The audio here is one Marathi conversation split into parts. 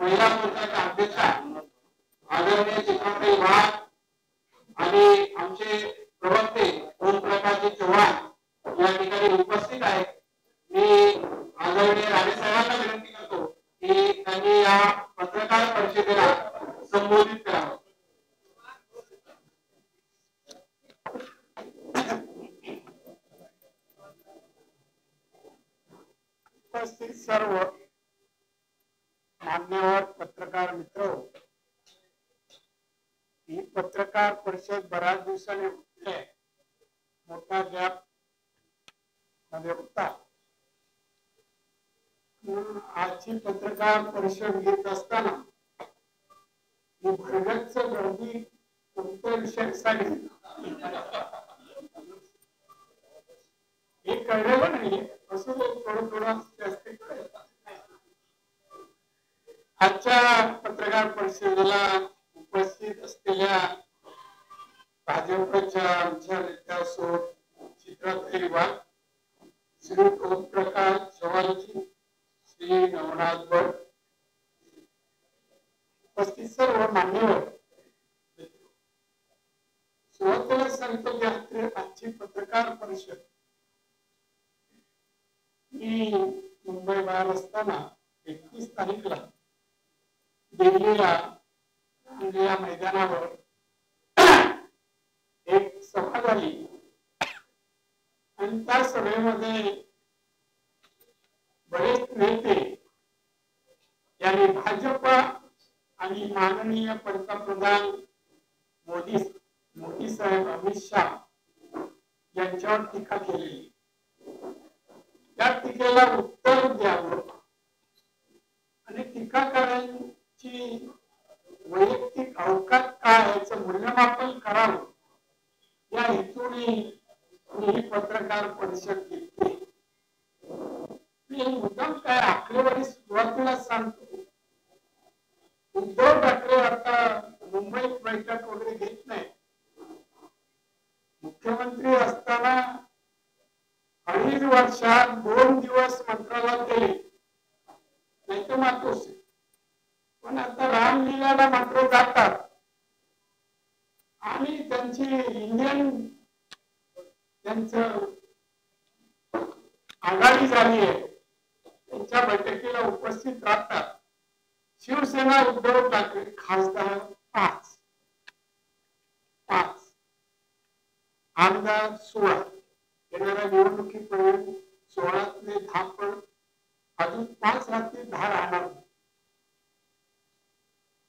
महिला मोर्चाच्या अध्यक्षा आदरणीय चित्राताई वाघ आणि आमचे प्रवक्ते ओमप्रकाशजी चव्हाण या ठिकाणी उपस्थित आहेत. मी आदरणीय राणे साहेबांना विनंती करतो की त्यांनी या पत्रकार परिषदेला संबोधित करावं. उपस्थित सर्व मान्यवर पत्रकार मित्र, ही पत्रकार परिषद बऱ्याच दिवसांनी मोठा गॅप मध्ये होता. आजची पत्रकार परिषद घेत असताना ही भरगच्च गर्दी कोणत्या विषयासाठी हे कळलेलं नाही. असं थोडं थोडं जास्त कळेल. आजच्या पत्रकार परिषदेला उपस्थित असलेल्या भाजपच्या आमच्या नेत्या सोड चित्राताई वाघ, श्री ओमप्रकाश चव्हाणजी, श्री नवनाथ भट, उपस्थित सर्व मान्यवर, सुरुवातीला सांगतो की आजची पत्रकार परिषद मी मुंबई बाहेर असताना 31 तारीखला दिल्लीला या मैदानावर एक सभा झाली आणि त्या सभेमध्ये बरेच नेते यांनी भाजप आणि माननीय पंतप्रधान मोदी साहेब अमित शाह यांच्यावर टीका केली. त्या टीकेला उत्तर द्यावं आणि टीकाकारांची वैयक्तिक अवकाश काय याचं मूल्यमापन करावं या हेतूने ही पत्रकार परिषद घेतली. मी मुद्दाम काय आकडेवारी सुरुवातीला सांगतो. उद्धव ठाकरे आता मुंबईत बैठक वगैरे घेत नाही. मुख्यमंत्री असताना 2.5 वर्षात 2 दिवस मंत्रालयात गेले, नाही तर मातोश्री. पण आता रामलीलाला मात्र जातात आणि त्यांची त्यांचं आघाडी झाली आहे, त्यांच्या बैठकीला उपस्थित राहतात. शिवसेना उद्धव ठाकरे खासदार 5, आमदार 16, येणाऱ्या निवडणुकीपर्यंत 16तले 10 पण अजून 5 राहतील, 10 राहणार.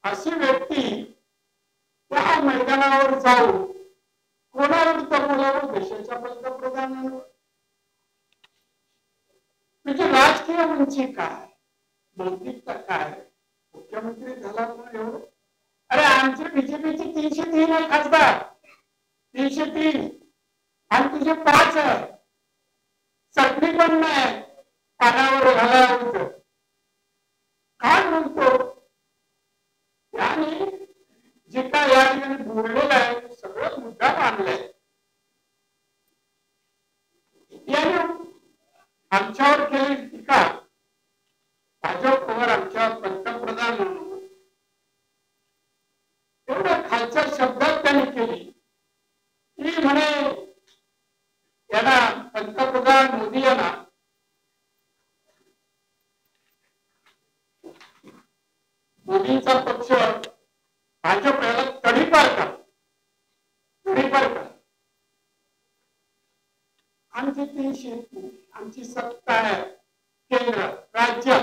अशी व्यक्ती त्या मैदानावर जाऊन कोणावर बोलावं? देशाच्या पंतप्रधानांवर. म्हणजे राजकीय उंची काय, बौद्धिकता काय? मुख्यमंत्री झाला म्हणून एवढं? अरे आमचे बीजेपीचे 303 आहे खासदार, 303, आणि तुझे 5 आहे. चटणी पण नाही पानावर घालायचं. काय म्हणतो? आणि जे काय या ठिकाणी बोललेलं आहे सगळं मुद्दा मानलाय. याने आमच्यावर केलेली टीका, भाजपवर आमच्या पंतप्रधान एवढ्या खालच्या शब्दात त्यांनी केली की म्हणे यांना पंतप्रधान मोदी यांना मोदींचा पक्ष भाजप याला तडीपार करा. आमची 303 आमची सत्ता आहे केंद्र राज्य,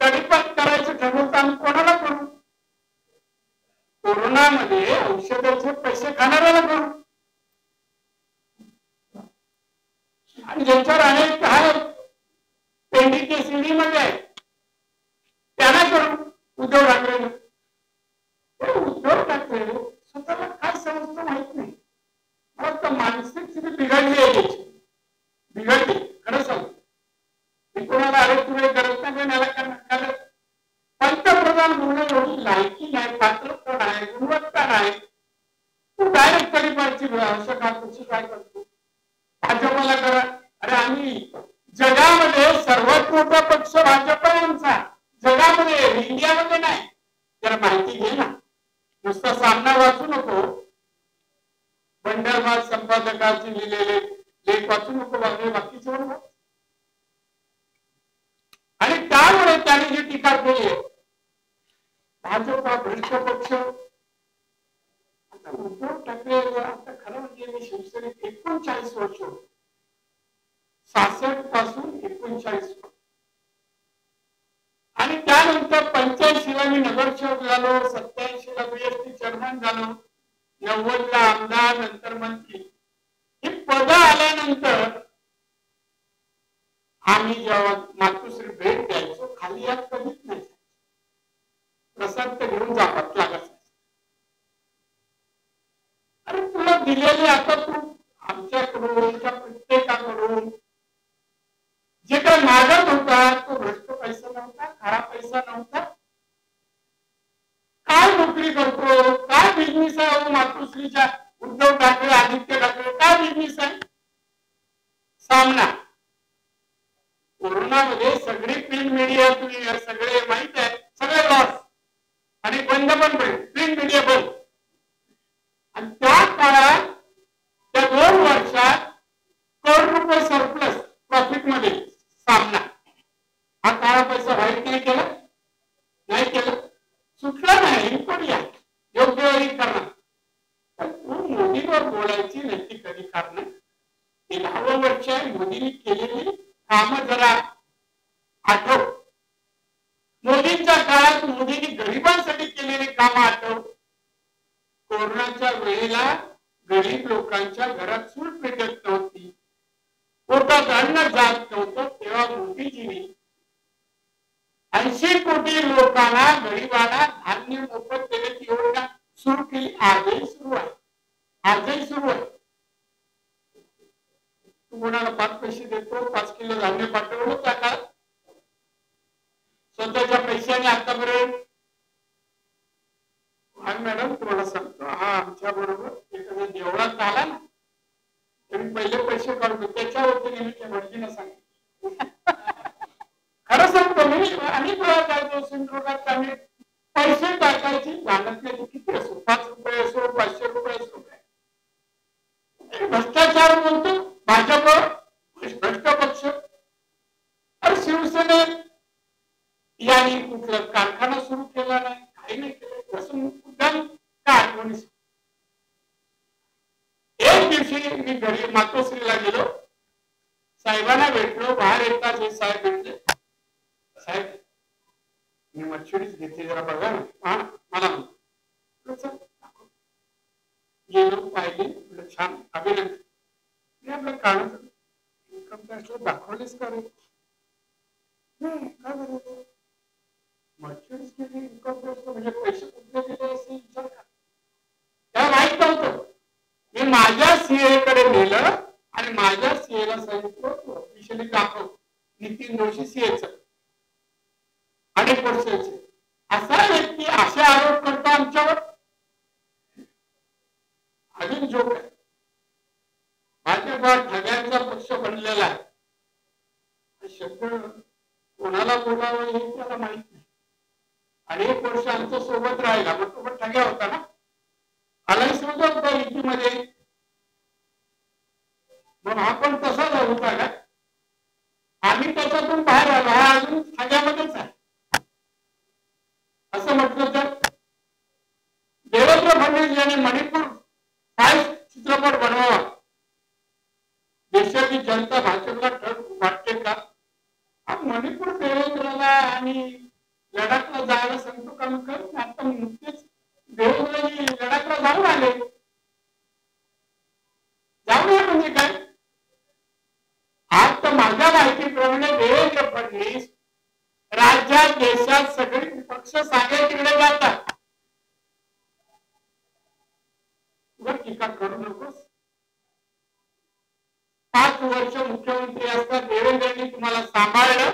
तडीपार करायचं ठरवतं आम्ही कोणाला करू? कोरोनामध्ये औषधाचे पैसे खाणाऱ्याला करू आणि ज्यांच्यावर अनेक पेंडी केसीडी मध्ये आहे त्यांना करू. उद्धव ठाकरे स्वतःला काय समजतं माहित नाही. मला तर मानसिक स्थिती बिघडली आहे त्याची, बिघडली. खरं सांगतो मी कोणाला अरे तुला गरज नाही. पंतप्रधान म्हणून एवढी लायकी नाही, पात्रता नाही, गुणवत्ता नाही. तू डायरेक्ट तडीपारची आवश्यकता काय करतो? भाजपला करा. अरे आम्ही जगामध्ये सर्वात मोठा पक्ष भाजप आहे आमचा. जगामध्ये, इंडियामध्ये नाही. जरा माहिती घे ना, नुसता सामना वाचू नको, बंडलबाज संपादकाचे लिहिलेले लेख वाचू नको, बाकीचे बरोबर. आणि त्यामुळे त्याने जी टीका केली आहे, भाजपा भ्रष्ट पक्ष. आता उद्धव ठाकरे आता खरं म्हणजे मी शिवसेनेत 39 वर्ष होतो, 66 पासून 39 आणि त्यानंतर 85 ला मी नगरसेवक झालो, 87 ला बीएसटी चेअरमन झालो, 90 ला आमदार, नंतर मंत्री. ही पद आल्यानंतर आम्ही जेव्हा मातोश्री भेट द्यायचो, खाली यात कधीच नाही, प्रसाद तर घेऊन जातात लागत. अरे तुला दिलेली, आता तू आमच्याकडून प्रत्येकाकडून जे काही मागत होता तो भ्रष्ट पैसा नव्हता, खरा पैसा नव्हता. काय नोकरी करतो, काय बिझनेस आहे मातोश्रीच्या, उद्धव ठाकरे, आदित्य ठाकरे, काय बिझनेस आहे? सामना. कोरोनामध्ये सगळी प्रिंट मीडिया, तुम्ही सगळे माहित आहे, सगळे लॉस आणि बंद पण पडेल, प्रिंट मीडिया बंद. आणि त्या काळात, त्या 2 वर्षात करोड रुपये सरप्लस प्रॉफिट मध्ये सामना. हा काळा पैसा वाईट नाही केला, नाही केलं, सुटला नाही, पण या योग्य वेळी करणार. पण तू मोदीवर बोलायची नक्की कधी कारण, 10वं वर्ष मोदींनी केलेली कामं जरा आठव. मोदींच्या काळात मोदींनी गरिबांसाठी केलेली कामं आठव. कोरोनाच्या वेळेला गरीब लोकांच्या घरात चूल पेटत नव्हती, पोटात अन्न जात नव्हतं, तेव्हा मोदीजींनी 80 कोटी लोकांना, गरिबांना धान्य मोफत देण्याची योजना सुरू केली. आजही सुरू आहे, आजही सुरू आहे. तू कोणाला 5 पैसे देतो, 5 किलो धान्य पाठवलं त्या काळात स्वतःच्या पैशाने आतापर्यंत. मॅडम तुम्हाला सांगतो, हा आमच्या बरोबर एखाद्या देवळात आला ना, तरी पहिले पैसे काढतो, त्याच्या वतीने मी त्या भटजींना सांगितलं, खरं सांगतो मी. अनेक वेळा जायचो सिंधुदुर्गात, आम्ही पैसे टाकायची जाणत नाही, किती असो, 5 रुपये असो, 500 रुपये असो, भ्रष्टाचार बोलतो भाजप, भ्रष्ट पक्ष. अरे शिवसेनेत यांनी कुठला कारखाना सुरू केला नाही, काही नाही केलं, आठवणीस. एक दिवशी मी घरी मातोश्रीला गेलो, साहेबांना भेटलो, बाहेर येतात हे साहेब भेटले, साहेब मी मर्सिडीज घेतली, जरा बघा ना. मला गेलो, पाहिली, छान, अभिनंदन. मी आपलं काढत इन्कम टॅक्स दाखवलेच का रे? काय करायचं, मर्सिडीज केली, इन्कम टॅक्स म्हणजे पैसे कुठले गेले असे विचार का? त्याला माहित नव्हतं. मी माझ्या सीए कडे नेलं आणि माझ्या सीएला सांगितलं ऑफिशियली दाखव, नितीन जोशी सीएच अनेक वर्षाचे. असा व्यक्ती असे आरोप करतो आमच्यावर. अजून जोक आहे, भाजपा ठग्यांचा पक्ष बनलेला आहे. शब्द कोणाला बोलावं हे त्याला माहित नाही. अनेक वर्ष आमच्या सोबत राहिला, मग तो पण ठग्या होता ना, आलाय सोबत होता युतीमध्ये. मग हा पण तसाच होता का? आम्ही त्याच्यातून बाहेर आलो, हा अजून ठग्यामध्येच आहे असं म्हटलं तर. देवेंद्र फडणवीस यांनी मणिपूर 5 चित्रपट बनवावा, देशाची जनता भाजपला वाटते का? मणिपूर देवेंद्रला आणि लडाखला जायला सांगतो का? आता नुकतेच देवेंद्रजी लडाखला जाऊन आले. जाऊया म्हणजे काय? आज तर माझ्या माहितीप्रमाणे देवेंद्र फडणवीस राज्यात, देशात सगळे पक्ष सांगे तिकडे जातात. टीका करू नकोस. 5 वर्ष मुख्यमंत्री असता देवेंद्रनी तुम्हाला सांभाळलं,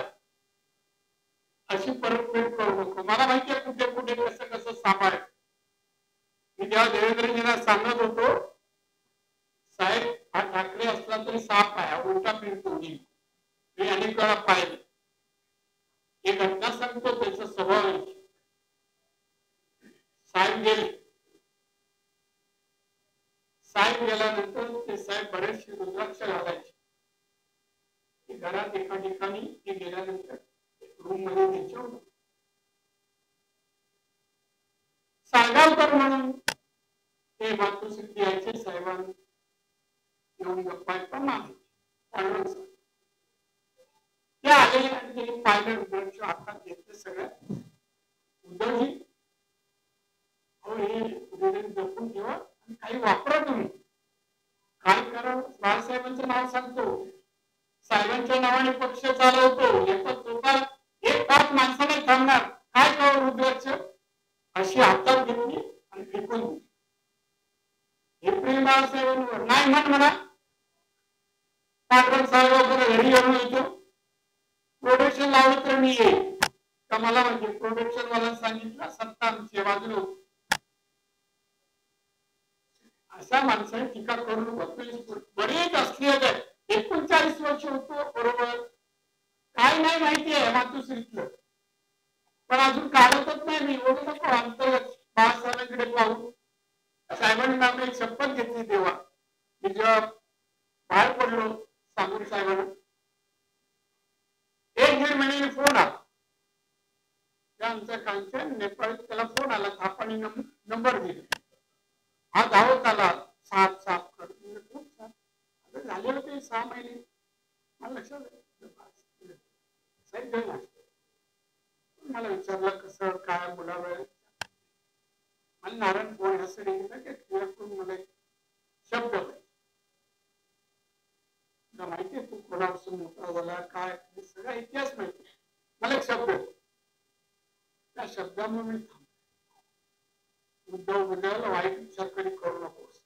अशी परतफेड करू नको. मला माहिती आहे कुठे कुठे कसं कसं सांभाळ. मी जेव्हा देवेंद्रजींना सांगत होतो, साहेब हा ठाकरे असला तरी साप आहे, उलटा फिरतो. मी अनेक वेळा पाहिले. एक घटना सांगतो त्याचा स्वभाव आहे. साहेब गेले. साहेब गेल्यानंतर ते साहेब बरेचसे रुद्राक्ष घालायचे. घरात एका ठिकाणी ते गेल्यानंतर रूम मध्ये त्यांच्या साळगावकर म्हणून ते मातृसिद्धी यायचे साहेबांना येऊन गप्पा मागे ते आले आणि त्यांनी पाहिलं रुद्राक्ष हातात घेतलं सगळं. उद्धवजी हे जपून ठेवा आणि काही वापरा तुम्ही. काय करा बाळासाहेबांचं नाव सांगतो, साहेबांच्या नावाने पक्ष चालवतो, एक पाच माणसाने थांबणार, काय करावं रुद्राक्ष अशी हातात घेतली आणि फेकून दिली. हे प्रेम बाळासाहेबांवर नाही म्हणा. पांढरं साहेब घरी येऊन येतो, प्रोडक्शन लावलं तर मी येईल का मला म्हणजे प्रोडक्शन वाला सांगितलं सत्ता आमची बाजूला. अशा माणसाने टीका करून बरेच असलेत. 39 वर्ष होतो बरोबर, काय नाही माहिती आहे मातुश्रीतलं, पण अजून काढतच नाही. मी ओळख नको अंतर्गत बाळासाहेबांकडे पाहू. साहेबांनी आम्ही एक शपथ घेतली तेव्हा मी जेव्हा बाहेर पडलो सांगून साहेबांना 1-1.5 महिन्याने फोन आला. त्या आमच्या कालच्या नेपाळीत त्याला फोन आला, थापाने नंबर दिला. हा धावत आला, साफ कर. खूप छान झाले होते 6 महिने. मला लक्षात मला विचारलं कसं काय बोलावं. मला नारायण फोन यासाठी मला शब्द माहितीये तू कोणापासून मोठा झाला काय सगळा इतिहास माहिती. मला एक शब्द, त्या शब्दामुळे मी थांबतो. उद्धव वाईट विचार कधी करू नकोस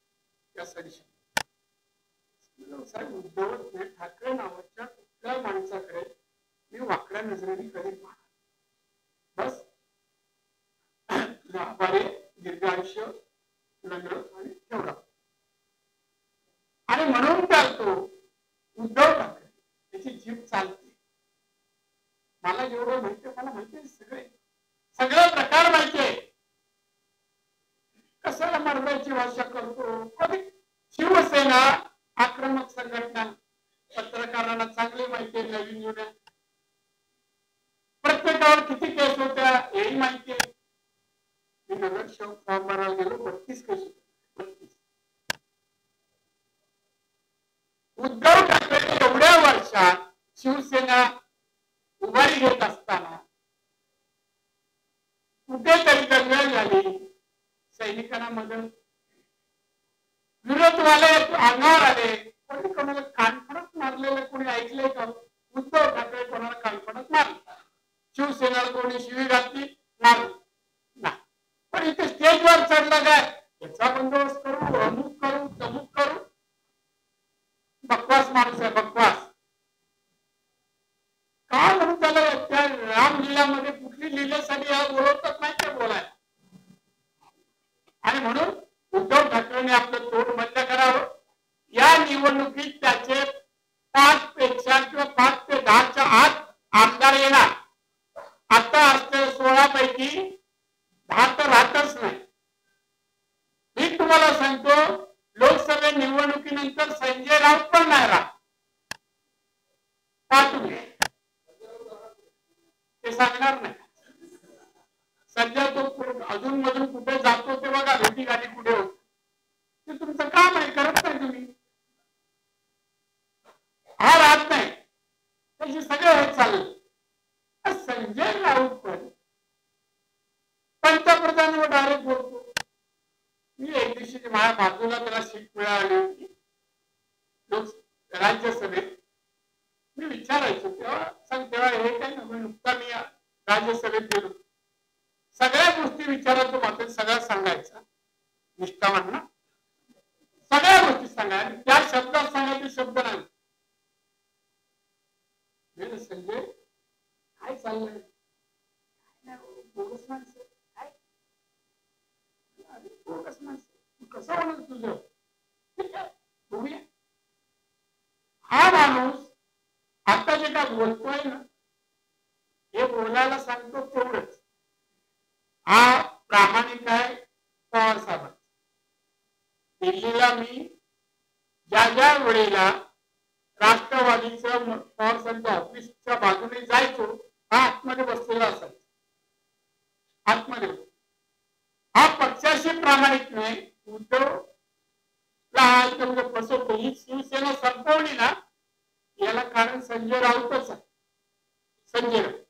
यासाठी साहेब उद्धवच नाही, ठाकरे नावाच्या कुठल्या माणसाकडे मी वाकड्या नजरेने कधी पाहणार. बस आभारी, दीर्घ आयुष्य, लग्न आणि ठेवला. आणि म्हणून चालतो उद्धव ठाकरे त्याची जीभ चालते. मला जेवढं माहितीये मला माहितीये सगळे प्रकार माहितीये. कशाला मर्दाची भाषा करतो. कधी शिवसेना आक्रमक संघटना, पत्रकारांना चांगली माहिती आहे. नवीन जुन्या प्रत्येकावर किती केस होत्या हेही माहिती आहे. मी नगरसेवक फॉर्म भरायला गेलो, 32 केस होते. 32. उद्धव ठाकरे एवढ्या वर्षात शिवसेना उभारी घेत असताना कुठेतरी दंगल झाली, सैनिकांना मदत, विरोधवाले अंगावर आले. कोणी कोणाला कानफडत मारलेलं कोणी ऐकलंय का? उद्धव ठाकरे कोणाला कानफडत मारले, शिवसेनेला कोणी शिवी घातली नाही. पण इथे स्टेजवर चढलं काय याचा बंदोबस्त करू, अमुक करू, तमुक करू. बकवास माणूस आहे, बकवास. काय म्हणून त्याला त्या रामलीलामध्ये कुठली लिहिल्यासाठी बोलवतात नाही ते बोलाय. आणि म्हणून उद्धव ठाकरेंनी आपलं तोंड बंद करावं. या निवडणुकीत त्याचे 5 पेक्षा किंवा 5 ते 10च्या आत आमदार येणार. आता असलेल्या 16 पैकी 10 तर राहतच नाही. मी तुम्हाला सांगतो लोकसभा निवडणुकीनंतर संजय राऊत पण नाही राहत. का तुम्ही ते सांगणार नाही. सध्या तो अजून मधून कुठे जातो ते बघा, भेटी गाडी कुठे होत. ते तुमचं काम आहे, करत नाही तुम्ही. हा राहत नाही, त्याचे सगळे होत चालले. संजय राऊत पण पंतप्रधानांवर डायरेक्ट बोलतो. मी एक दिवशी माझ्या बाजूला त्याला सीट मिळाली होती राज्यसभेत. मी विचारायचो तेव्हा हे काय ना, नुकता मी राज्यसभेत गेलो, सगळ्या गोष्टी विचारायचो. मात्र सगळं सांगायचा निष्ठावान ना, सगळ्या गोष्टी सांगा. त्या शब्दात सांगायचे शब्द नाही. संजय काय चाललंय, बोगस माणसं काय, बोगस माणसं कसं होणार तुझं, ठीक आहे बघूया. हा माणूस आता जे काय बोलतोय ना हे बोलायला सांगतो तेवढंच. हा प्रामाणिक आहे पवार साहेब. दिल्लीला मी ज्या वेळेला राष्ट्रवादीचं पवार साहेबांच्या ऑफिसच्या बाजूने जायचो, हा आतमध्ये बसलेला असायचा. आतमध्ये हा पक्षाशी प्रामाणिक नाही. उद्धव फसवतो. ही शिवसेना संपवली ना, याला कारण संजय राऊतच आहे. संजय राऊत.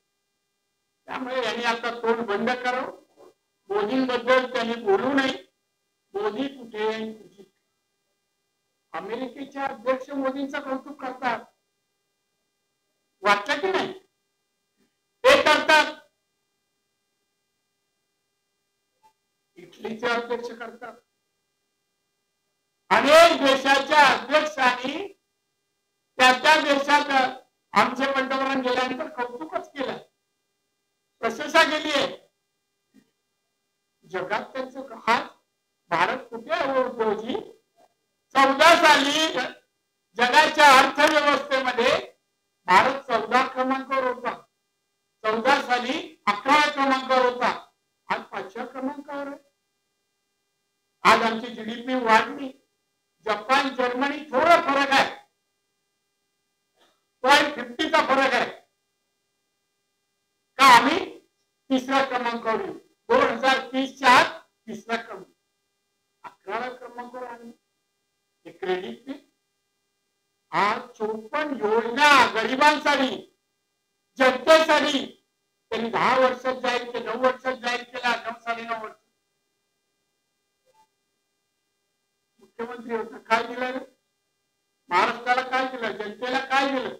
त्यामुळे यांनी आता तोंड बंद करावं. मोदींबद्दल त्यांनी बोलू नये. मोदी कुठे, अमेरिकेचे अध्यक्ष मोदींचं कौतुक करतात, वाटलं की नाही? ते करतात. इटलीचे अध्यक्ष करतात. अनेक देशाच्या अध्यक्षांनी त्या देशात आमचे पंतप्रधान गेल्यानंतर कौतुकच केलं, प्रशंसा केली आहे. जगात त्यांचं हात. भारत कुठे आहे उद्धवजी? 14 साली जगाच्या अर्थव्यवस्थेमध्ये भारत 14 क्रमांकावर होता. 14 साली 11 क्रमांकावर होता. आज 5व्या क्रमांकावर आहे. आज आमची जीडीपी वाढली. जपान, जर्मनी थोडा फरक आहे, 0.50चा फरक आहे. का आम्ही 3ऱ्या क्रमांकावर येऊ? 2030च्या आत 3रा क्रमांक, 11व्या क्रमांकावर आम्ही. हे क्रेडिट नाही. आज 54 योजना गरिबांसाठी, जनतेसाठी त्यांनी 10 वर्षात जाहीर केलं, 9 वर्षात जाहीर केला, 9.5 वर्ष. मुख्यमंत्री होता, काय दिलं? महाराष्ट्राला काय दिलं? जनतेला काय दिलं?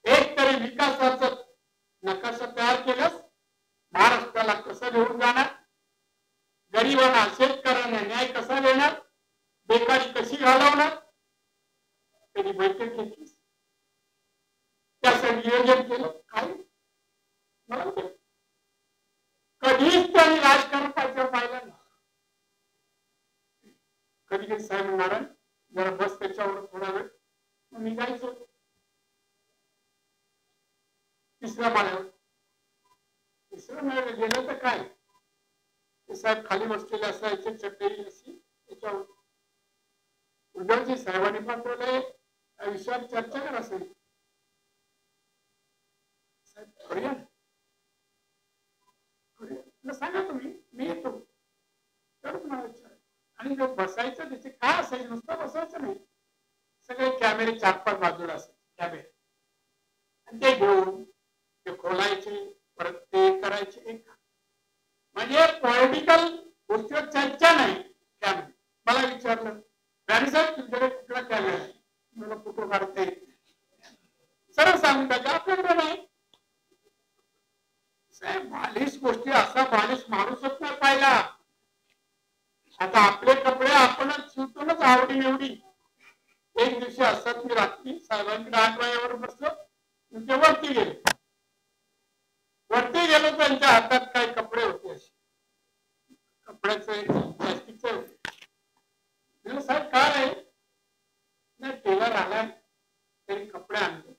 एक तरी विकासाचं नकाशा तयार केलं. महाराष्ट्राला कसं घेऊन जाणार? गरिबांना, शेतकऱ्यांना न्याय कसा देणार? बेकारी कशी घालवणार? त्यांनी बैठक घेतली, त्याचं नियोजन केलं. काय कधीच त्यांनी राजकारण पाहिलं नाही. कधी कधी साहेब म्हणणार, जरा बस त्याच्यावर थोडा वेळ निघायचो 3ऱ्या माळ्यावर. 3ऱ्या माळ्यावर गेलं तर काय, ते साहेब खाली बसलेले असायचे, चटई अशी त्याच्यावर. उद्धवजी साहेबांनी पाठवले, त्या विषयावर चर्चा करा असेल. साहेब सांगा तुम्ही, मी येतो. तरच मला विचार. आणि जो बसायचं त्याचे काय असायचं? नुसतं बसायचं नाही, सगळे कॅमेरे 4-5 बाजूला असायचे कॅमेरे, आणि ते घेऊन ते खोलायचे, परत ते करायचे. म्हणजे पॉलिटिकल गोष्टीवर चर्चा नाही. कॅमेरे मला विचारलं, राणी साहेब तुमच्याकडे कुठला कॅमेरा आहे? मला फोटो काढते, सरळ सांगून टाका आपल्याकडे नाही. साहेब बालिश गोष्टी, असा बालिश माणूसच नाही पाहिला. आता आपले कपडे आपणच शिवतो ना आवडी निवडी. एक दिवशी असतात, मी रात्री साहेबांकडे 8 वाजेवर बसलो, ते वरती गेले. वरती गेलो, त्यांच्या हातात काही कपडे होते, असे कपड्याचं प्लास्टिकचं होते. साहेब काय आहे? नाही, टेलर आलाय, त्यांनी कपडे आणले,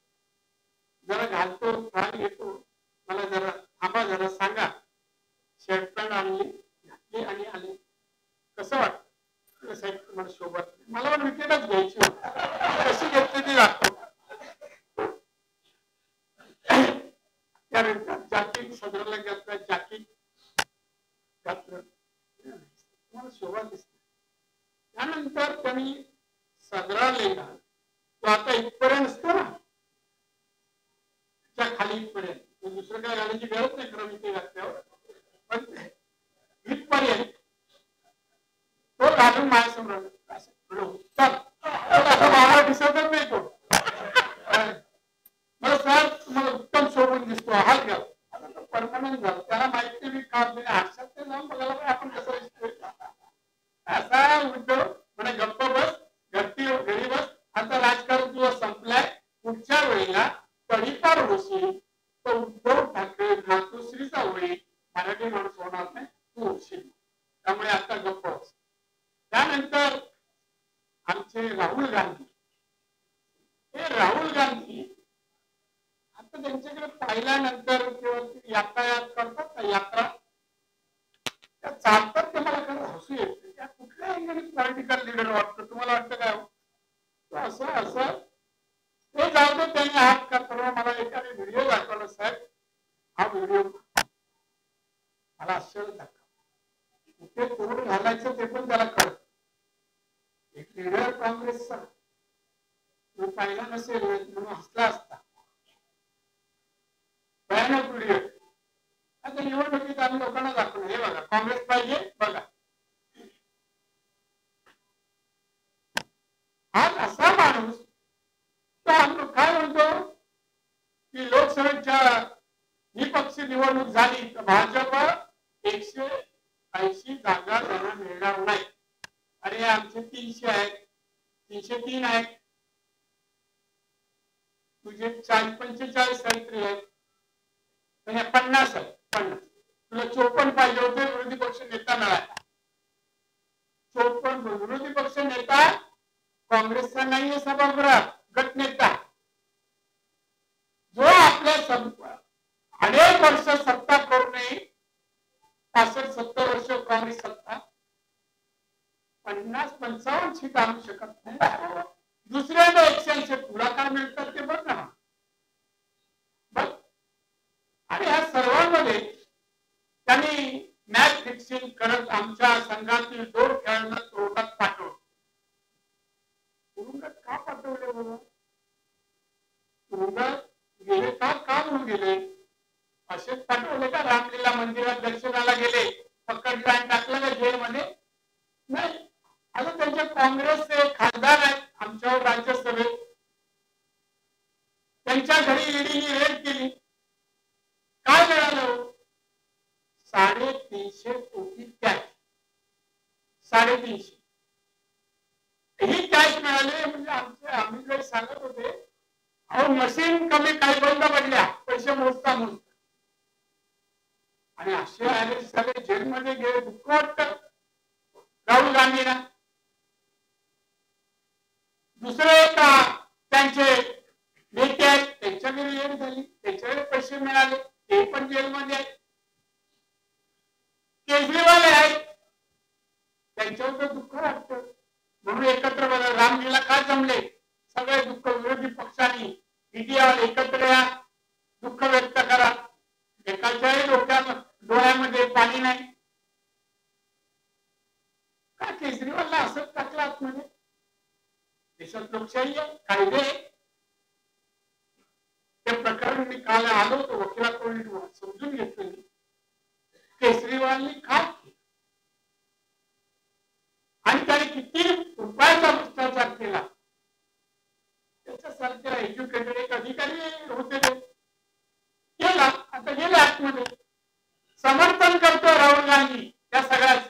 जरा घालतो, फार येतो, मला जरा थांबा, जरा सांगा. शर्ट पॅन्ट आणली, घातली आणि आले. कसं वाटतं? साहेब तुम्हाला शोभत? मला पण विकेटच घ्यायची, कशी घेतली ती दाखव. त्यानंतर जॅकेट सदराला घातलं, जॅकेट घातलं, तुम्हाला शोभा दिसते. त्यानंतर त्यांनी सदरा लिहिला, तो आता इथपर्यंत असतो ना, त्या खाली इथपर्यंत. दुसरं काय घालायची गरज नाही, खरं मी ते घातल्यावर, पण इथपर्यंत तो घालून माझ्यासमोर दिसतच नाही तो. मला सर तुम्हाला उत्तम शोभून दिसतो, हात घ्या. परमनंट झालं. त्याला माहिती मी काम दिले, आरशात ते जाऊन बघायला पण आपण कसं दिसतोय. असा उद्धव म्हणे गप्प बस, घरी बस, आता राजकारण तुझं संपलाय, पुढच्या वेळेला तडीपार होशील तर उद्धव ठाकरे मातोश्रीचा होईल, मराठी माणूस होणार नाही, तू होशील. त्यामुळे आता गप्प बस. त्यानंतर आमचे राहुल गांधी, हे राहुल गांधी आता त्यांच्याकडे पाहिल्यानंतर किंवा यातायात करतात ना यात्रा त्या चालतात ते मला खरं हसू येते. त्या कुठल्या पॉलिटिकल लिडर वाटतं तुम्हाला वाटतं काय असं असं ते जाऊ दे. त्यांनी हात का परवा मला एकाने व्हिडिओ दाखवला साहेब. हा व्हिडिओ मला आश्चर्य दाखव कुठे तोड घालायचं ते पण त्याला कळत. एक लिडर काँग्रेसचा तो पाहिला नसेल म्हणून हसला असता. भयानक व्हिडिओ. आता निवडणुकीत आम्ही लोकांना दाखवलं हे बघा काँग्रेस पाहिजे बघा. आज असा माणूस तो काय म्हणतो की लोकसभेच्या निपक्षी निवडणूक झाली तर भाजप 180 जागा त्यांना मिळणार नाही. अरे आमचे 300 आहेत 303 आहेत तुझे 45 काहीतरी आहेत 50 आहेत 50 तुला 54 पाहिजे होते. विरोधी पक्ष नेता मिळाला 54. विरोधी पक्ष नेता काँग्रेसचा नाहीये सभागृहात गटनेता जो आपल्या अनेक वर्ष सत्ता करून 65-70 वर्ष काँग्रेस सत्ता 50-55 सीट आणू शकत नाही. दुसऱ्यांदा 180 पुढाकार मिळतात ते बघ ना. बघ आणि या सर्वांमध्ये त्यांनी मॅच फिक्सिंग करत आमच्या संघातील 2 खेळाडूंना तुरुंगात पाठवलं. तुरुंगात का पाठवले बाबा? तुरुंगात गेले का म्हणून गेले? असेच पाठवले का? रामलीला मंदिरात दर्शनाला गेले पकडलं आणि टाकलं का जेलमध्ये? नाही. आता त्यांच्या काँग्रेसचे खासदार आहेत आमच्यावर राज्यसभेत. त्यांच्या घरी ईडीने रेड केली. काय मिळालं? 350 कोटी कॅश. 350 ही कॅश मिळाली. म्हणजे आम्ही काही सांगत होते अहो मशीन कमी काही बंद पडल्या पैसे मोजता मोजता आणि असे आले सगळे जेलमध्ये गेले. दुःख वाटतं राहुल गांधींना. दुसरे का त्यांचे नेते आहेत त्यांच्या घरी रेड झाली त्याच्याकडे पैसे मिळाले ते पण जेलमध्ये आहेत. केजरीवाल आहेत त्यांच्यावर तर दुःख वाटतं म्हणून एकत्र बघा रामलीला का जमले सगळे दुःख विरोधी पक्षांनी मीडियावर एकत्र या दुःख व्यक्त करा. एकाच्याही डोळ्यामध्ये पाणी नाही का? केजरीवालला असंच टाकलं आतमध्ये. देशात लोकशाही आहे कायदे. ते प्रकरण मी काल आलो होतो वकिलाकडून समजून घेतलं. केजरीवालनी काय केलं आणि त्याने किती रुपयाचा भ्रष्टाचार केला. त्याच्यासारख्या एज्युकेटेड एक अधिकारी होते ते केला. आता गेले आतमध्ये. समर्थन करतो राहुल गांधी या सगळ्याच.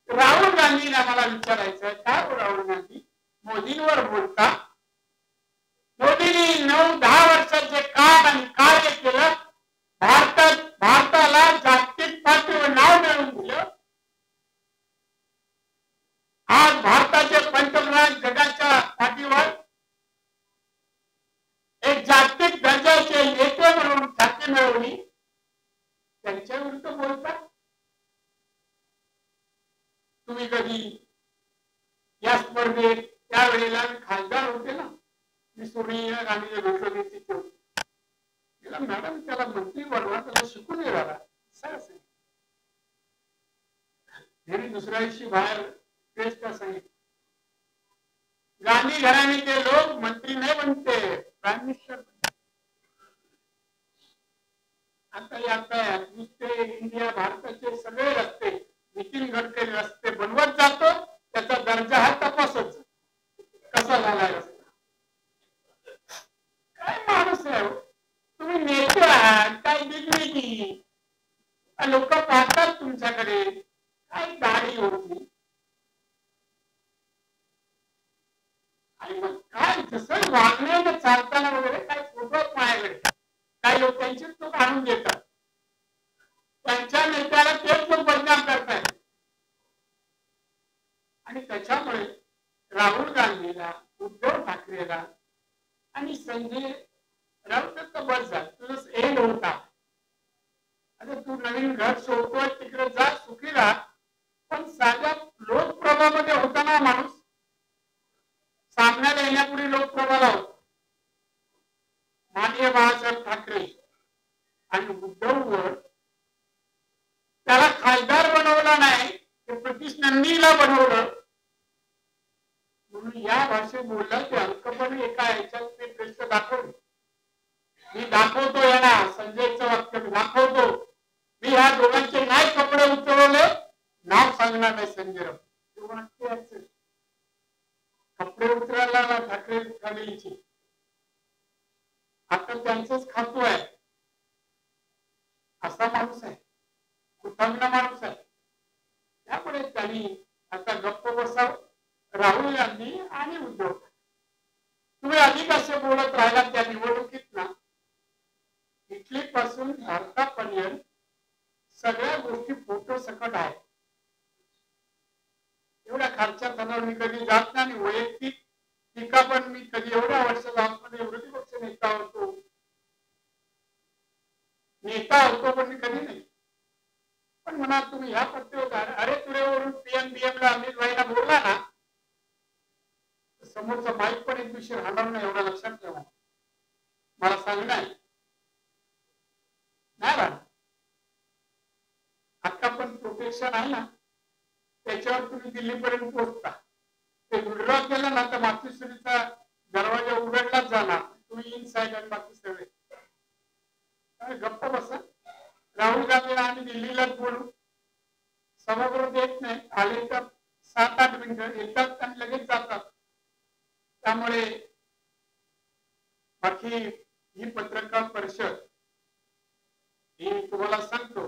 राहुल गांधींना मला विचारायचं आहे काय राहुल गांधी मोदींवर बोलता? मोदींनी 9-10 वर्षात जे काम आणि कार्य केलं भारताला जागतिक पातळीवर नाव मिळवून दिलं. आज भारताचे पंतप्रधान जगाच्या पाठीवर एक जागतिक दर्जाचे नेते म्हणून ख्याती मिळवली. त्यांच्या विरुद्ध बोलता तुम्ही कधी या स्पर्धेत त्यावेळेला खासदार होते ना मी सोनिया गांधीच्या भेटवणीची मॅडम त्याला मंत्री बनवा त्याला शिकून येणार दुसऱ्या दिवशी बाहेर टेस्ट सांगितलं गांधी घराणे के लोग मंत्री नहीं बनते प्राइम मिनिस्टर. आता यातायात नुसते इंडिया भारताचे सगळे रस्ते नितीन गडकरी रस्ते बनवत जातो त्याचा दर्जा हा तपासत कसा झाला रस्ता. काय माणूस आहे तुम्ही नेते आहात काय डिग्निटी लोक पाहतात तुमच्याकडे काय दाढी होती आणि मग काय जसं वागणे चालताना वगैरे काय फोटो माझ्याकडे काही लोक त्यांची चूक आणून देतात त्यांच्या नेत्याला तेच लोक बदनाम करतायत आणि त्याच्यामुळे राहुल गांधीला उद्धव ठाकरेला आणि संजय राहू तर बस झालं, तुझं एंड होता. आता तू नवीन घर शोधतोय तिकडे जा, सुखी राहा. पण साध्या लोकप्रभामध्ये होता ना माणूस, सामन्याला येण्यापूर्वी लोकप्रभाला होता. माननीय बाळासाहेब ठाकरे आणि उद्धववर त्याला खासदार बनवला नाही, ते ब्रिटिश नंदीला बनवलं. म्हणून या भाषेत बोलला ते हलकपणे एका ह्याच्यात ते दृश्य दाखवलं. मी दाखवतो यांना, संजयचं वाक्य मी दाखवतो, मी ह्या दोघांचे नाही कपडे उतरवले, नाव सांगणार नाही संजय. कपडे उतरायला ठाकरे फॅमिलीची आता त्यांचंच खातो आहे, असा माणूस आहे, कुटुंब माणूस आहे. त्यामुळे त्यांनी आता गप्प बसावं. राहुल गांधी आणि उद्धव, तुम्ही अधिक असे बोलत राहिला त्या निवडणुकीत ना, इटली पासून भारतापर्यंत सगळ्या गोष्टी फोटो सकट आहेत. एवढ्या खर्चात मी कधी जात नाही. वैयक्तिक टीका पण मी कधी एवढ्या वर्षामध्ये विरोधी पक्ष नेता होतो पण मी कधी नाही. पण म्हणा तुम्ही ह्या पत्त्यावर अरे तुरेवरून पीएम ला अमित भाईला बोलला ना, समोरचा माईक पण एक दिवशी राहणार नाही, एवढा लक्षात ठेवा. मला सांगणार नाही राहणार. आता पण प्रोटेक्शन आहे ना, त्याच्यावर तुम्ही दिल्लीपर्यंत पोहोचता. ते विड्रॉ केलं ना तर मातोश्रीचा दरवाजा उघडलाच जाणार, तुम्ही इनसाइड आणि बाकी सगळे गप्प बसा. राहुल गांधीला आम्ही दिल्लीलाच बोलू, सभागृह देत नाही, आले तर 7-8 मिनिटं येतात आणि लगेच जातात. त्यामुळे बाकी ही पत्रकार परिषद ही तुम्हाला सांगतो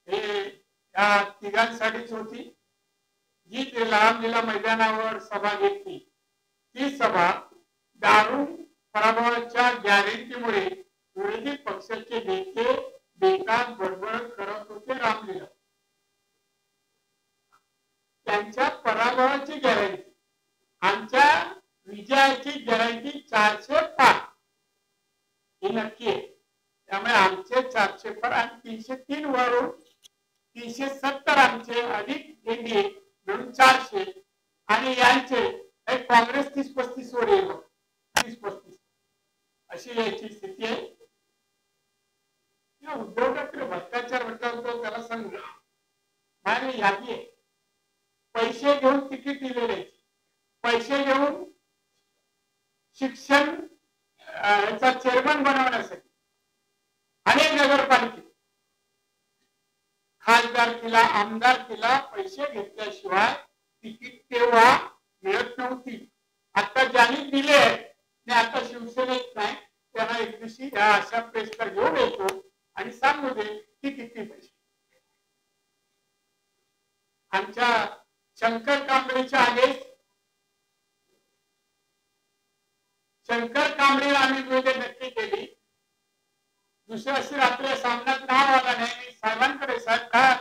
हे या तिघांसाठीच होती. जी ते लहान मैदानावर सभा घेतली, ती सभा दारू पराभवाच्या गॅरंटीमुळे विरोधी पक्षाचे नेते बेकार बडबड करत होते. रामलीला त्यांच्या पराभवाची गॅरंटी, आमच्या विजयाची गॅरंटी 400 पार ही नक्की आहे. त्यामुळे आमचे 400 पार आणि 303 वरून 370 आमचे अधिक एनडीए मिळून 400 आणि यांचे काँग्रेस 30-35 वर येईल, 30-35 अशी याची स्थिती आहे. उद्धव ठाकरे भ्रष्टाचार भेटतो त्याला सांगू, माझी यादी आहे. पैसे घेऊन तिकीट दिलेले, पैसे घेऊन शिक्षण याचा चेअरमन बनवण्यासाठी अनेक नगरपालिकेत खासदारकीला आमदारकीला पैसे घेतल्याशिवाय तिकीट तेव्हा मिळत नव्हती. आता ज्यांनी दिले ते आता शिवसेनेत नाही, त्यांना एक दिवशी या अशा प्रेसला घेऊन येतो आणि सांगू दे की किती पैसे. आमच्या शंकर कांबळेच्या आदेश, शंकर कांबळेला आम्ही वेळ नक्की केली. दुसऱ्या अशी रात्री सामन्यात नाव आला नाही. मी साहेबांकडे, साहेब काय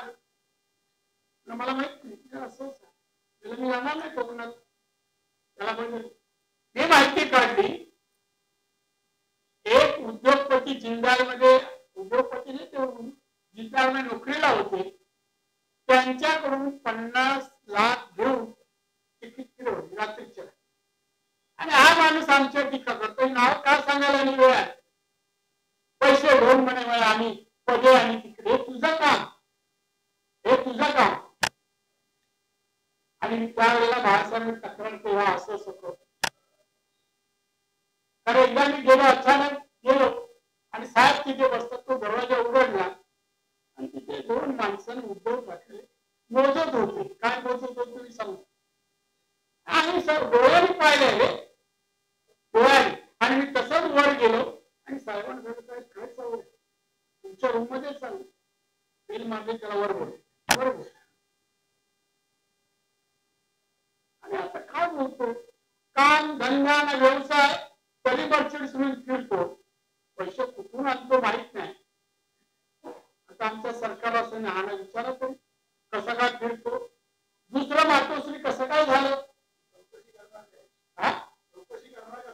मला माहित नाही, असं मी जाणार नाही कोकणात. त्याला म्हणजे मी माहिती काढली. एक उद्योगपती जिंदालमध्ये, उद्योगपतीने ते जिंदालमध्ये नोकरीला होते, त्यांच्याकडून 50 लाख घेऊन तिकीट फिरवली रात्रीच्या. आणि हा माणूस आमच्या टीका करतो, नाव का सांगायला नाही वेळ आहे. पैसे घेऊन म्हणे आम्ही पदे आणि तिकडे, हे तुझं काम, हे तुझं काम. आणि त्यावेळेला बाळासाहेब तक्रार तेव्हा असं होतं. कारण एकदा मी गेलो, अचानक गेलो आणि साहेब तिथे बसतात, तो दरवाजा उघडला आणि तिथे 2 माणसांनी उद्धव ठाकरे मोजत होते. काय मोजत होते तुम्ही सांगू? आम्ही सर डोळ्याने पाहिले रे, डोळ्याने. आणि मी तसंच वर गेलो आणि साहेबांकडे काय चालू तुमच्या रूम मध्ये चालू बिल मागे त्याला वर बोल, बरोबर. आणि आता काय बोलतो, काम धंदा ना व्यवसाय तरी मर्चंट्स म्हणून फिरतो, पैसे कुठून आणतो माहित नाही. आता आमच्या सरकार असं नाणं विचारा तरी कसं काय फिरतो. दुसरं मातोश्री कसं काय झालं, चौकशी करणार का?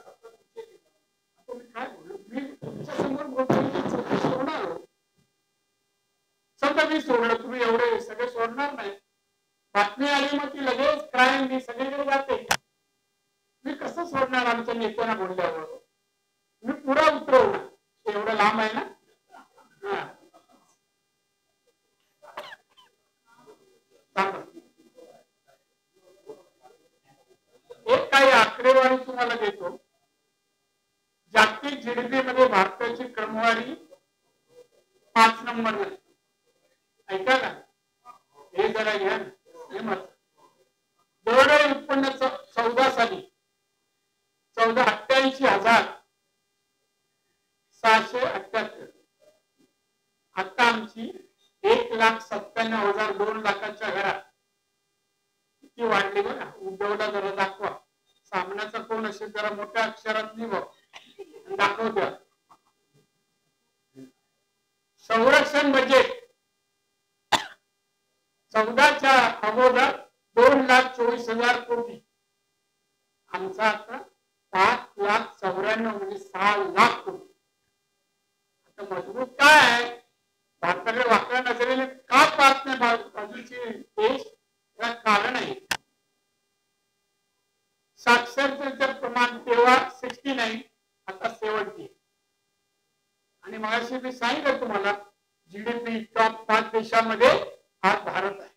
आता मी काय बोलू, मी बोलल्यावर मी पुढे उतरवणार एवढं लांब आहे ना एक काही आकडेवारी तुम्हाला देतो जागतिक जीडीपी मध्ये भारताची क्रमवारी 5 नंबर ऐका ना हे जरा घ्या हे मत दरडोई उत्पन्न 14 साली 88,678 आता आमची 1,97,000 2 लाखाच्या घरात किती वाढली बघा उद्धवला जरा दाखवा सामन्याचा कोण असेल जरा मोठ्या अक्षरात लिहा दाखवत्या संरक्षण बजेट 14च्या अगोदर 2,24,000 कोटी आमचा आता 5,94,000 म्हणजे 6 लाख कोटी आता मजबूत काय आहे भारताकडे वाकड्या नजरेने का पाहत नाही बाजूचे देश याला कारण आहे साक्षरतेचं प्रमाण तेव्हा 69 आता 70 आणि मगाशी मी सांगितलं तुम्हाला जीडीपी टॉप 5 देशामध्ये हा भारत आहे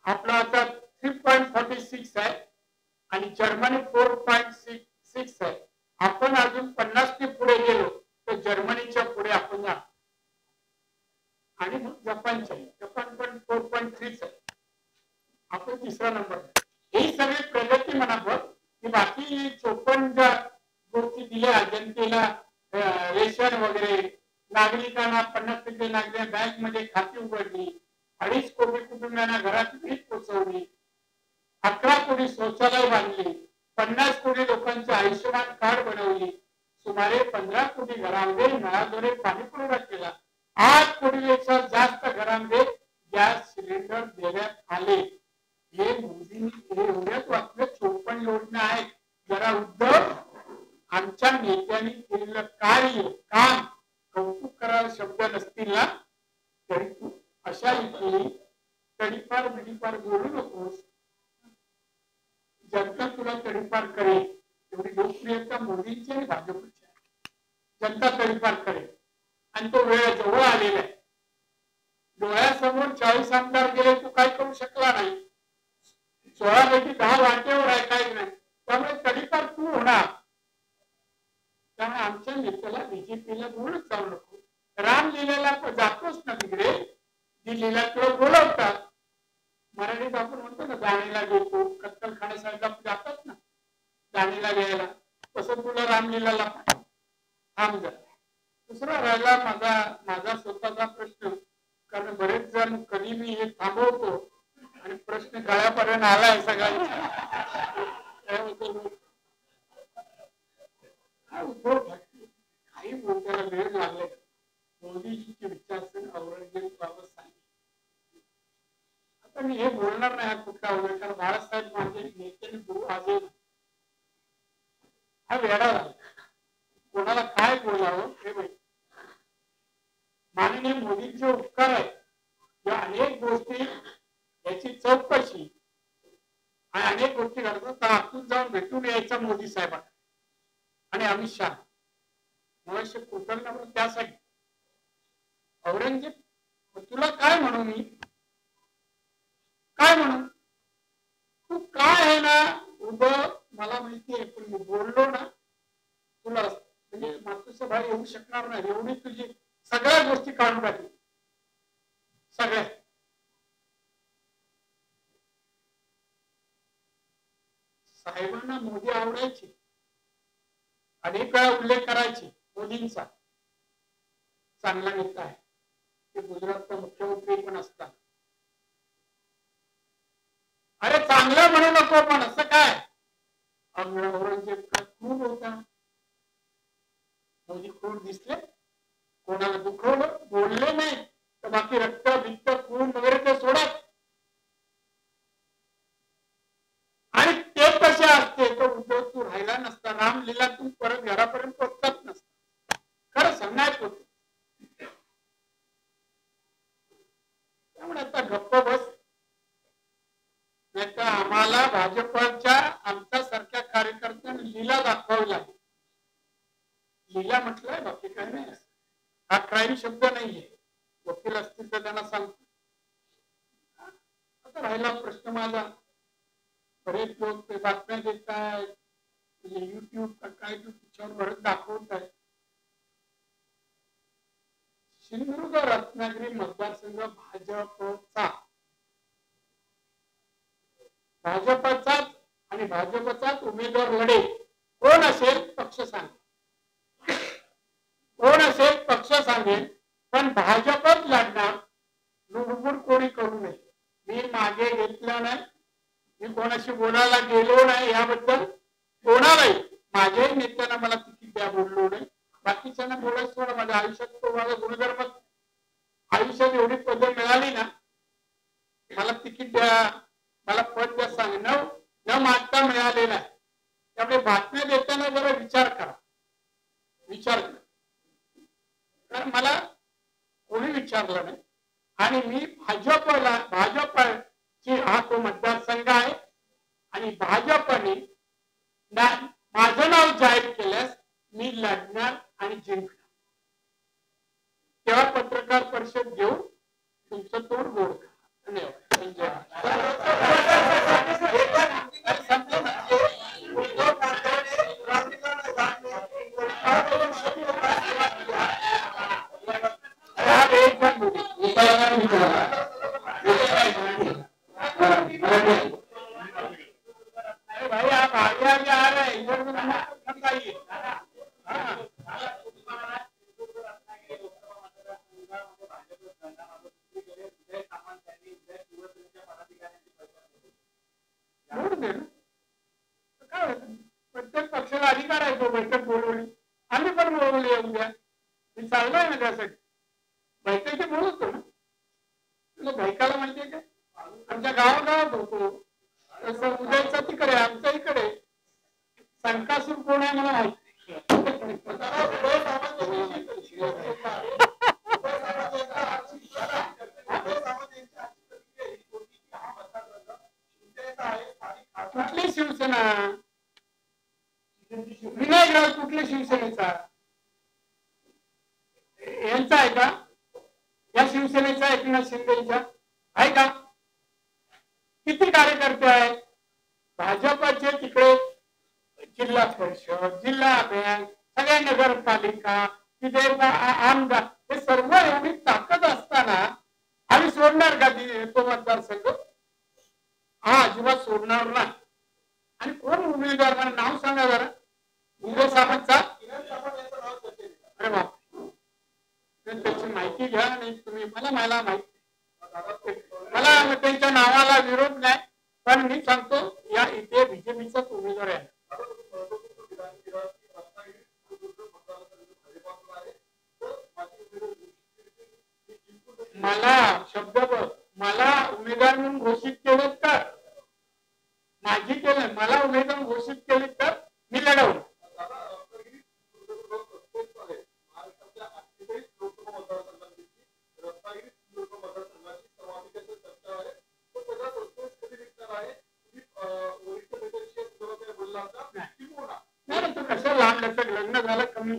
आपला आता 3.46 आहे आणि जर्मनी 4.6 आहे आपण अजून 50 ने पुढे गेलो तर जर्मनीच्या पुढे आपण जा आणि मग जपान पण 4.3 आहे आपण तिसरा नंबर ही सगळी प्रगती म्हणा बघ की बाकी 54 ज्या गोष्टी दिल्या जनतेला रेशन वगैरे नागरिकांना 50% नागरिक बँक मध्ये खाती उघडली 2.5 कोटी कुटुंबांना घरात वीज पोहोचवली 11 कोटी शौचालय बांधली 50 कोटी लोकांचे आयुष्यमान कार्ड बनवली सुमारे 15 कोटी घरांमध्ये नळाद्वारे पाणी पुरवठा केला 8 कोटीपेक्षा जास्त घरांमध्ये गॅस सिलेंडर देण्यात आले हे मोदींनी एवढ्याच वाटलं 54 योजना आहेत जरा उद्धव आमच्या नेत्यांनी केलेलं कार्य काम कौतुक करायला शब्द नसतील ना तरी तू अशा रीतीने तडीपार बिडीपार बोलू नकोस जनता तुला तडीपार करेल एवढी लोकप्रियता मोदींची आणि भाजपची जनता तडीपार करेल आणि तो वेळ जवळ आलेला आहे डोळ्यासमोर 40 आमदार गेले तू काय करू शकला नाही 16 पैकी 10 वाटेवर आहे काय नाही त्यामुळे तडीपार तू होणार त्यामुळे आमच्या नेत्याला बीजेपीला बोलत जाऊ नको रामलीलेला जातोच ना तिकडे ती लीला तुला बोलवतात मराठीत आपण म्हणतो ना गाणीला घेतो कत्तल खाण्यासारखा जातात ना गाणीला घ्यायला तसं तुला रामलीलाला थांब जा दुसरा राहिला माझा स्वतःचा प्रश्न कारण बरेच जण कधी मी हे थांबवतो आणि प्रश्न गळ्यापर्यंत आलाय सगळ्यांचा काही बोलताना वेळ लागले मोदीजीचे विचारसरणी औरंगजेब बाबत सांगितले आता मी हे बोलणार नाही कुठला होणार कारण बाळासाहेब माझे नेते गुरु आजही हा वेळा झाला कोणाला काय बोलावं हे माहिती माननीय मोदींचे उपकार आहे या अनेक गोष्टी याची चौकशी आणि अनेक गोष्टी घडतात आतून जाऊन भेटून यायचा मोदी साहेबांना आणि अमित शहा मग कृतज्ञ म्हणून त्यासाठी औरंगजेब तुला काय म्हणू मी काय म्हणू तू काय आहे ना उभं मला माहिती आहे पण मी बोललो ना तुला म्हणजे मातृसभा येऊ शकणार नाही एवढी तुझी सगळ्या गोष्टी काढून टाकली सगळ्या साहेबांना मोदी आवडायचे अनेक वेळा उल्लेख करायचे मोदींचा चांगला नेता आहे ते गुजरातचा मुख्यमंत्री पण असतात अरे चांगलं म्हणू नको पण असं काय औरंगजेब का खूप होता मोदी खूप दिसले कोणाला दुखवलं बोलले नाही तर बाकी रक्त भित्त खून वगैरे ते सोडत आणि ते कसे असते तो उद्धव तू राहिला नसता रामलीला तू परत घरापर्यंत पोहोचत नसता खरं सांगण्यात होत त्यामुळे आता गप्प बस नाही तर आम्हाला भाजपच्या आमच्या सारख्या कार्यकर्त्यांनी लीला दाखवावी लागते लिहिला म्हटलंय, बाकी काय नाही. हा क्राईम शब्द नाहीये. वकील असतील तर त्यांना सांगतो. आता राहिला प्रश्न माझा, बरेच लोक ते बातम्या देत आहेत, युट्यूब का काय त्याच्यावर बरेच दाखवत आहेत. सिंधुदुर्ग रत्नागिरी मतदारसंघ भाजपचाच आणि भाजपचाच उमेदवार लढेल. कोण असेल पक्ष सांगेल, कोण असेल पक्ष सांगेल, पण भाजपच लढणार. लुडबुड कोणी करू नये. मी मागे घेतलं नाही, मी कोणाशी बोलायला गेलो नाही, याबद्दल कोणालाही माझ्याही नेत्यांना मला तिकीट द्या बोललो नाही. बाकीच्यांना बोलायचं थोडं, माझ्या आयुष्यात तो माझा गुणधर्म. आयुष्यात एवढी पद मिळाली ना, मला तिकीट द्या, मला पद द्या सांगणं न मागता मिळालेलं आहे. त्यामुळे बातम्या देताना जरा विचार करा, विचार करा. कारण मला कोणी विचारलं नाही आणि मी भाजपची हा तो मतदारसंघ आहे आणि भाजपने माझं नाव जाहीर केल्यास मी लढणार आणि जिंकणार. तेव्हा पत्रकार परिषद घेऊन तुमचं तोंड गोड करा. धन्यवाद. भाई आप आगे आगे आ रहे हैं, इधर मत आइए. प्रत्येक पक्षाला अधिकार आहे तो बैठक बोलवली. आम्ही पण बोलवली येऊन द्या, मी चाललोय ना त्यासाठी. बैठकी बोलवतो ना, तुला बैकाला माहितीये का, आमच्या गावागावात होतो. तसं उद्याचा तिकडे, आमच्या इकडे संकासूर कोण आहे मला माहिती. कुठली शिवसेना, विनायकराव कुठल्या शिवसेनेचा, यांचा आहे का, या शिवसेनेचा एकनाथ शिंदेचा आहे का? किती कार्यकर्ते आहेत भाजपचे तिकडे, जिल्हा परिषद, जिल्हा बँक, सगळ्या नगरपालिका, तिथे आमदार, हे सर्व एवढी ताकद असताना आम्ही सोडणार का तो मतदारसंघ? हा अजिबात सोडणार नाही. आणि कोण उमेदवार नाव सांगा जरा. उदय सामंतचा, अरे बाप, त्याची माहिती घ्या. नाही तुम्ही मला माहिती, मला त्यांच्या नावाला विरोध नाही, पण मी सांगतो या इथे बीजेपीचाच उमेदवार आहे. मला शब्द मला उमेदवार म्हणून घोषित केले तर, माझी केलं, मला उमेदवार घोषित केले तर मी लढवलं. नाही तू कसं लहान लक्षात, लग्न झालं कमी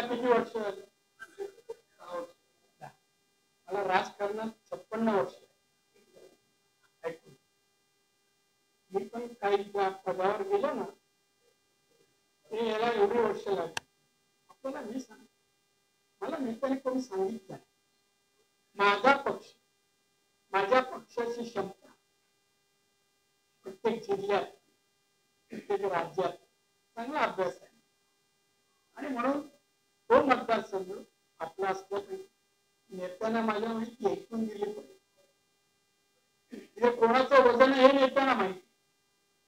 किती वर्ष झाली? मला राजकारणात 56 वर्ष. मी पण काही पदावर गेलो ना, ते याला एवढी वर्ष लागली. आपल्याला मी सांग, मला नेत्याने कोणी सांगितलं माझा पक्ष, माझ्या पक्षाची क्षमता प्रत्येक जिल्ह्यात, प्रत्येक राज्यात चांगला अभ्यास आहे. आणि म्हणून तो मतदारसंघ आपला असला पाहिजे. नेत्यांना माझ्या माहिती ऐकून दिली पाहिजे. कोणाचं वजन हे नेत्यांना माहिती.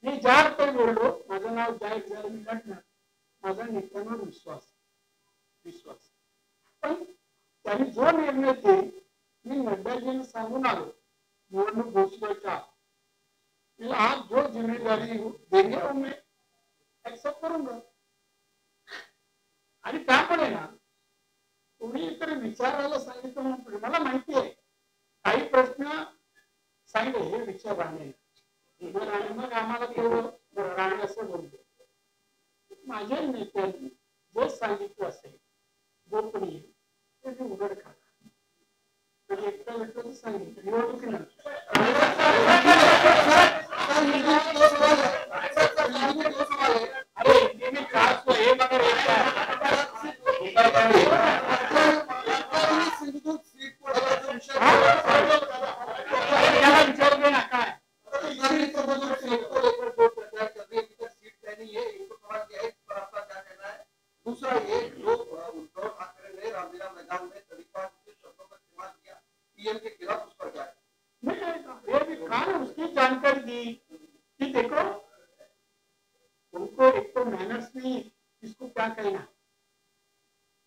मी ज्या अर्थ बोललो, माझं नाव जाहीर झालं, मी लढणार, माझा नेत्यांवर विश्वास. पण त्यांनी जो निर्णय घेईल मी नड्डाजींना सांगून आलो निवडणूक घोषणेच्या आप जो जिम्मेदारी देंगे वो मैं एक्सेप्ट करूंगा. आणि त्यामुळे ना कोणी तरी विचारायला सांगितलं म्हणून मला माहिती आहे काही प्रश्न सांगितले हे विचार राणे आणि मग आम्हाला तेवढं राणे असं बोलतो. माझ्या नेत्यांनी जे सांगितलं असेल गोपनीय ते मी उघड खा तर एकटा वेळ सांगितलं निवडणुकीनंतर अरे हिंदी चार हे मगर विचार ना काय दूसरा ये जो उद्धव ठाकरे ने रामलीला मैदान में तरीका के शब्दों का इस्तेमाल किया पीएम के खिलाफ, उस पर क्या है? ये भी कहा उसकी जानकारी दी कि देखो उनको एक तो मैनर्स नहीं इसको क्या कहना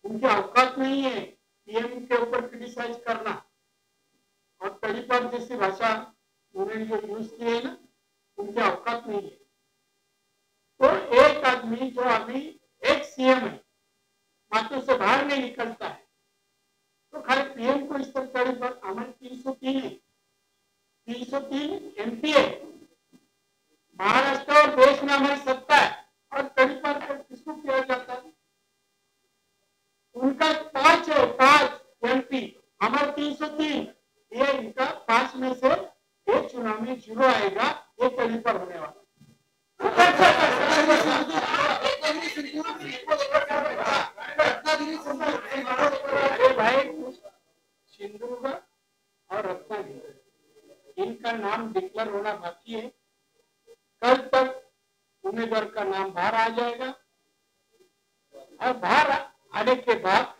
उनकी औकात नहीं है पीएम के ऊपर क्रिटिसाइज करना और तड़ीपार जैसी भाषा उन्होंने जो यूज की है ना उनकी औकात नहीं है. तो एक आदमी जो अभी एक सीएम है मात्र से बाहर नहीं निकलता है तो खाली पीएम को इस तरह पर हमारे 303 है 303 एमपी है महाराष्ट्र और देश में हमारी सत्ता है और कड़ी पर किसको किया जाता है उनका 5 है 5 एमपी हमारे 303 ये इनका 5 में से एक चुनाव में 0 आएगा ये कड़ी पर होने वाला. अरे भाई सिंधुदुर्ग और रत्नागिरी इनका नाम डिक्लेयर होना बाकी है. कल तक उम्मीदवार का नाम बाहर आ जाएगा और बाहर आने के बाद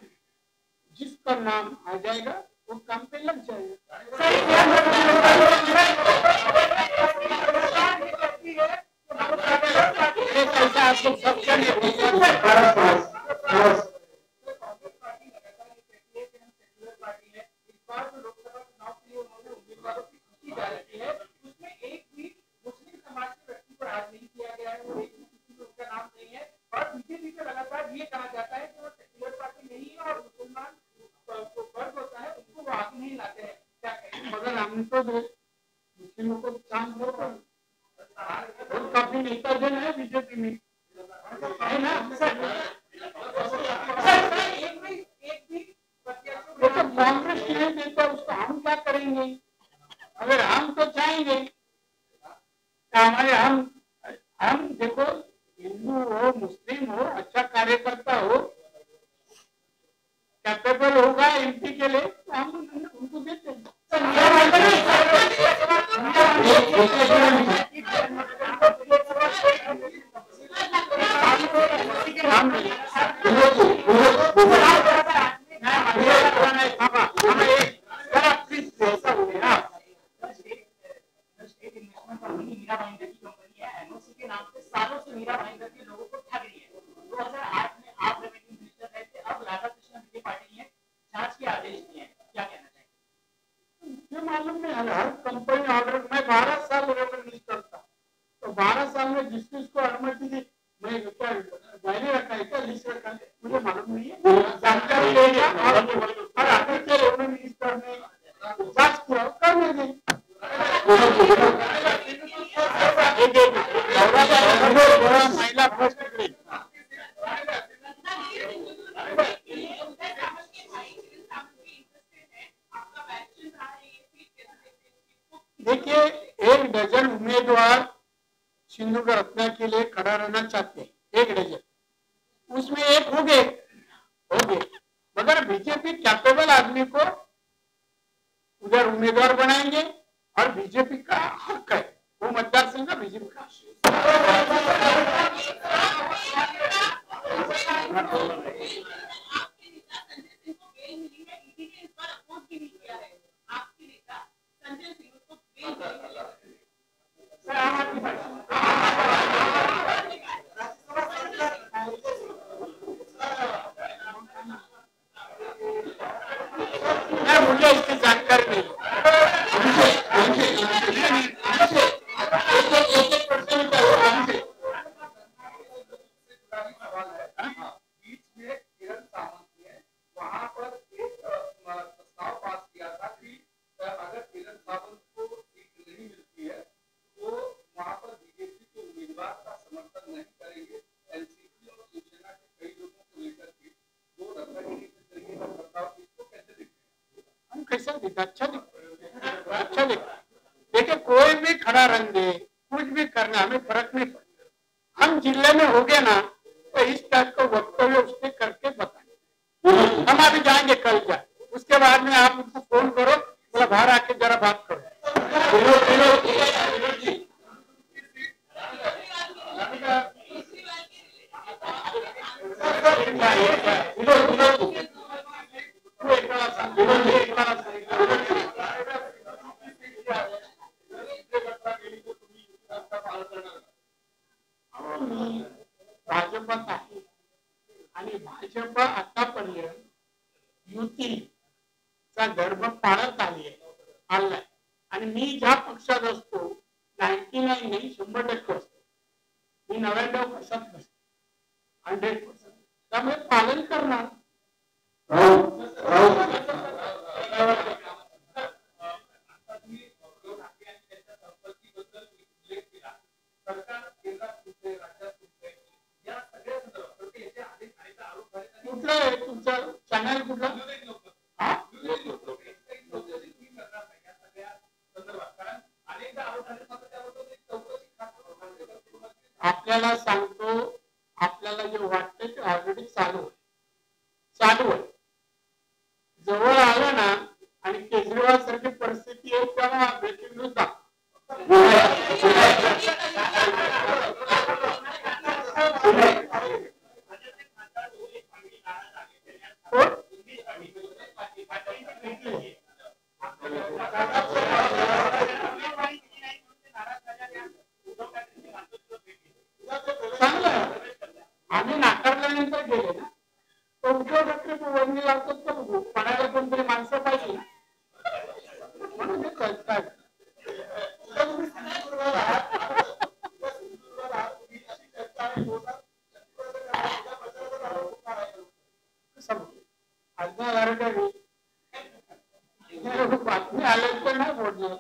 जिसका नाम आ जाएगा वो काम पे लग जाएगा. ऐसा आप लोग सब मुस्लिमों को चांस दो और काफी नेता जन है बीजेपी में है ना. तो कांग्रेस नहीं देता उसको हम क्या करेंगे. अगर हम तो चाहेंगे हमारे हम देखो हिंदू हो मुस्लिम हो अच्छा कार्यकर्ता हो कैपेबल होगा एमपी के लिए तो हम उनको देते हैं. मालूम नहीं हर कंपनी ऑर्डर मैं 12 साल ऑर्डर नहीं करता तो 12 साल में जिस जिसको अनुमति दी मैं क्या डायरी रखा है क्या लिस्ट रखा है मुझे मालूम नहीं है. जानकारी लेगा और आगे के रेवेन्यू मिनिस्टर ने जांच किया करने दी. महिला फर्स्ट ग्रेड देखिए 1 डजन उम्मीदवार सिंधुदुर्ग रत्ना के लिए खड़ा रहना चाहते हैं 1 डजन उसमें एक हो गए मगर बीजेपी कैपेबल आदमी को उधर उम्मीदवार बनाएंगे और बीजेपी का हक है वो मतदार संघ का बीजेपी का मुझे इसकी जानकारी नहीं। कैसा दिखा? अच्छा दिखा, अच्छा दिखा। देखिए कोई भी खड़ा रंग दे, कुछ भी करना, हमें फर्क नहीं पड़ता। हम जिले में हो गए ना तो इस टाइप का वक्तव्य उसने करके बताए। हम अभी जाएंगे, कल जाए, उसके बाद में आप उनको फोन करो, बोला बाहर आके जरा बात करो। भाजपात आहे आणि भाजप आतापर्यंत युतीचा धर्म पाळत आलाय आणि मी ज्या पक्षात असतो 99 नाही 100% असतो, मी 99% नसतो, 100%, त्यामुळे पालन करणार। कुठला आहे तुमचा चॅनल? कुठला? आपल्याला सांगतो, आपल्याला जे वाटतं ते ऑलरेडी चालू आहे। जवळ आलं ना आणि केजरीवाल सारखी परिस्थिती आहे तेव्हा ब्रेकिंग न्यूज आम्ही नाकारल्यानंतर गेले ना, तो उद्धव ठाकरे वरणी लावतात का बघू, पडायला कोणतरी माणसं पाहिजे ना, म्हणून हे कळतात। बातमी आले तर नाही बोललं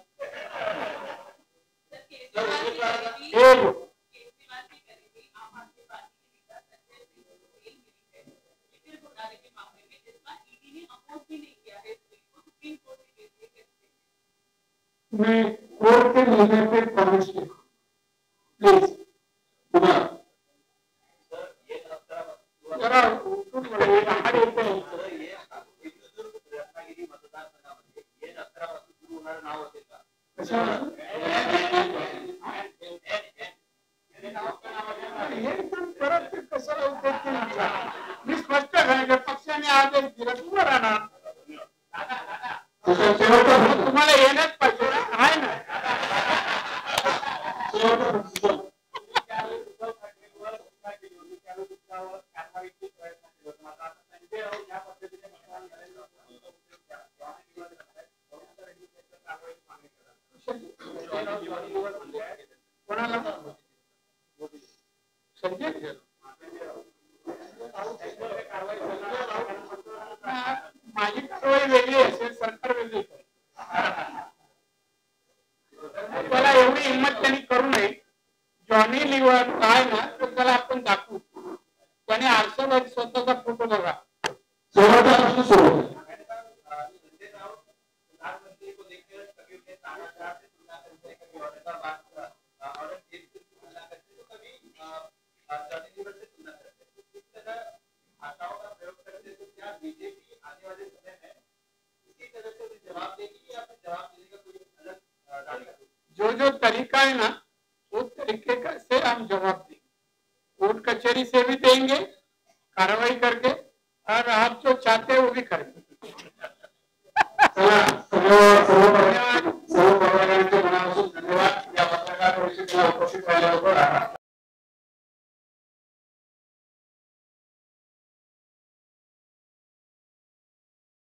मैं कोर्ट के निर्णय पे प्रवेश प्लीज जरा उठून बोला, बाहर येते परत कशाला उठते? मी स्पष्ट झालं, पक्षाने आदेश दिला, तुम्ही राहणार, तुम्हाला येणंच पाहिजे ना, आहे ना? कोणाला माझी कारवाई वेगळी असेल, सरकार वेगळी, त्याला एवढी हिंमत त्यांनी करू नये। जॉनी लिव्हर काय ना, तर त्याला आपण दाखवू, त्याने आरशावर स्वतःचा फोटो बघा, शेवटचा सुरू जो तरीका है ना, उस तरीके का से हम जवाब देंगे, कोर्ट कचहरी से भी देंगे कार्रवाई करके, और आप जो चाहते हैं वो भी करेंगे।